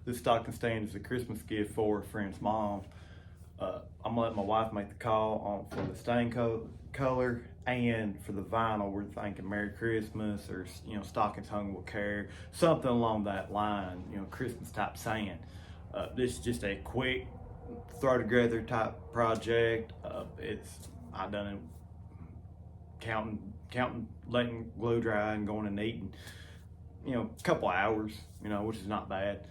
This stocking stand is a Christmas gift for a friend's mom. I'm gonna let my wife make the call on for the stain color and for the vinyl. We're thinking Merry Christmas or stockings hung with care, something along that line. Christmas type saying. This is just a quick throw together type project. I done it counting, letting glue dry and going and eating. A couple hours. Which is not bad.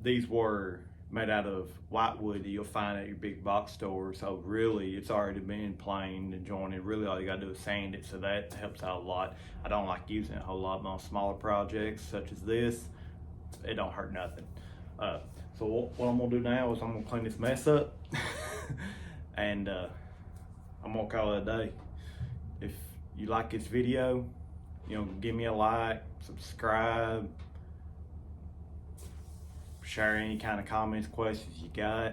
These were made out of whitewood that you'll find at your big box store. So really, it's already been planed and jointed. Really, all you gotta do is sand it, so that helps out a lot. I don't like using it a whole lot on smaller projects such as this. It don't hurt nothing. So what I'm gonna do now is I'm gonna clean this mess up, and I'm gonna call it a day. If you like this video, give me a like, subscribe, share any kind of comments, questions you got.